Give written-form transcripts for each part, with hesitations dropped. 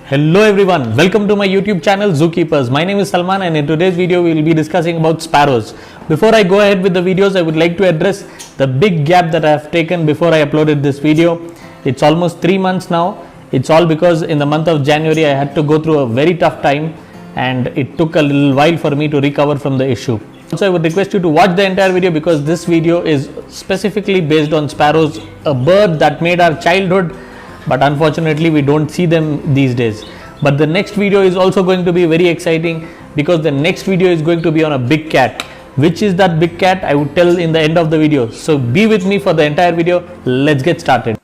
Hello everyone, welcome to my YouTube channel Zookeepers. My name is Salman and in today's video we will be discussing about sparrows. Before I go ahead with the videos, I would like to address the big gap that I have taken before I uploaded this video. It's almost 3 months now. It's all because in the month of January I had to go through a very tough time and it took a little while for me to recover from the issue. Also, I would request you to watch the entire video because this video is specifically based on sparrows, a bird that made our childhood, but unfortunately we don't see them these days. But the next video is also going to be very exciting because the next video is going to be on a big cat. Which is that big cat? I would tell in the end of the video. So be with me for the entire video. Let's get started.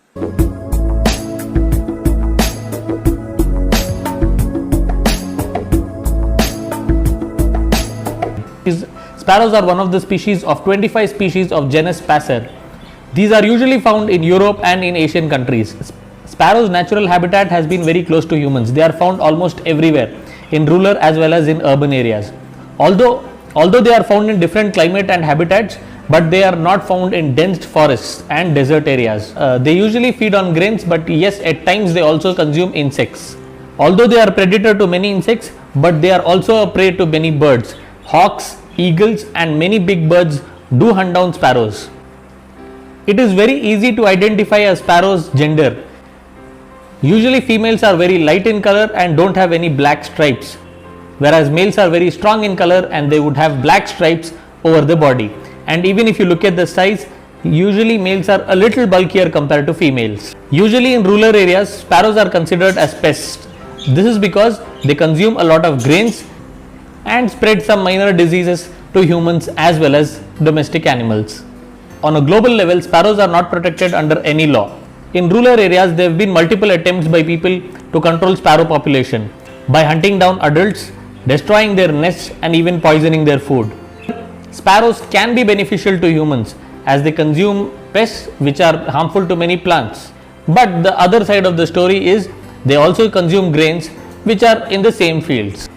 Sparrows are one of the species of 25 species of genus Passer. These are usually found in Europe and in Asian countries. Sparrows' natural habitat has been very close to humans. They are found almost everywhere, in rural as well as in urban areas. Although they are found in different climate and habitats, but they are not found in dense forests and desert areas. They usually feed on grains, but yes, at times they also consume insects. Although they are predator to many insects, but they are also a prey to many birds. Hawks, eagles and many big birds do hunt down sparrows. It is very easy to identify a sparrow's gender. Usually females are very light in color and don't have any black stripes, whereas males are very strong in color and they would have black stripes over the body. And even if you look at the size, usually males are a little bulkier compared to females. Usually in rural areas, sparrows are considered as pests. This is because they consume a lot of grains and spread some minor diseases to humans as well as domestic animals. On a global level, sparrows are not protected under any law. In rural areas, there have been multiple attempts by people to control sparrow population by hunting down adults, destroying their nests and even poisoning their food. Sparrows can be beneficial to humans as they consume pests which are harmful to many plants. But the other side of the story is they also consume grains which are in the same fields.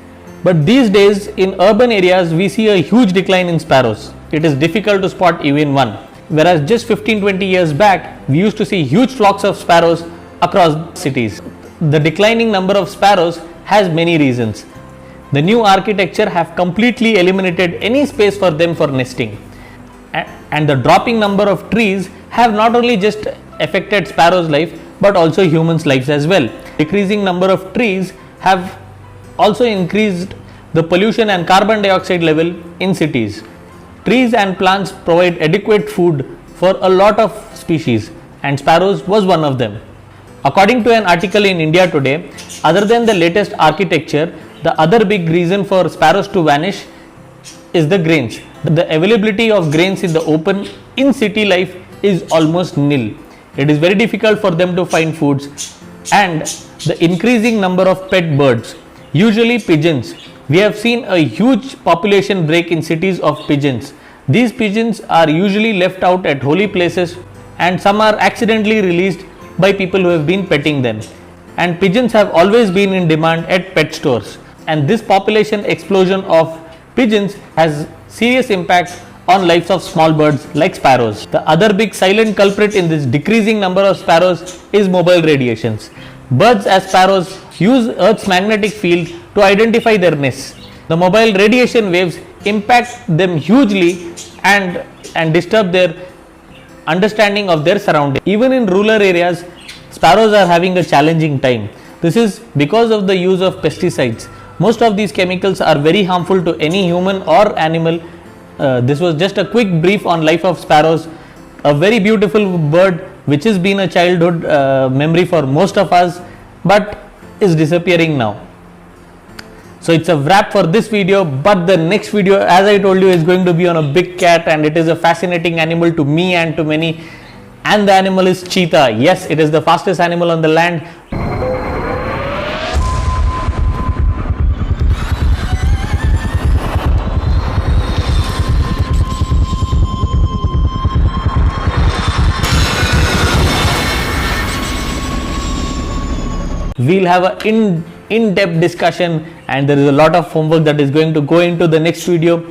But these days in urban areas we see a huge decline in sparrows. It is difficult to spot even one. Whereas just 15-20 years back, we used to see huge flocks of sparrows across cities. The declining number of sparrows has many reasons. The new architecture have completely eliminated any space for them for nesting. And the dropping number of trees have not only just affected sparrows' life, but also humans' lives as well. Decreasing number of trees have also increased the pollution and carbon dioxide level in cities. Trees and plants provide adequate food for a lot of species and sparrows was one of them. According to an article in India Today, other than the latest architecture, the other big reason for sparrows to vanish is the grains. The availability of grains in the open in city life is almost nil. It is very difficult for them to find foods, and the increasing number of pet birds, usually pigeons. We have seen a huge population break in cities of pigeons. These pigeons are usually left out at holy places and some are accidentally released by people who have been petting them. And pigeons have always been in demand at pet stores. And this population explosion of pigeons has serious impact on lives of small birds like sparrows. The other big silent culprit in this decreasing number of sparrows is mobile radiations. Birds as sparrows use Earth's magnetic field to identify their nests. The mobile radiation waves impact them hugely and disturb their understanding of their surroundings. Even in rural areas, sparrows are having a challenging time. This is because of the use of pesticides. Most of these chemicals are very harmful to any human or animal. This was just a quick brief on life of sparrows, a very beautiful bird which has been a childhood memory for most of us, but is disappearing now. So it's a wrap for this video, but the next video, as I told you, is going to be on a big cat, and it is a fascinating animal to me and to many, and the animal is cheetah. Yes, it is the fastest animal on the land. We'll have an in-depth discussion and there is a lot of homework that is going to go into the next video.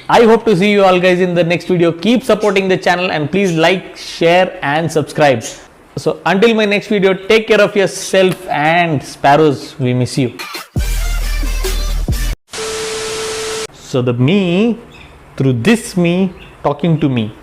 I hope to see you all guys in the next video. Keep supporting the channel and please like, share and subscribe. So until my next video, take care of yourself, and sparrows, we miss you. So the me, through this me talking to me.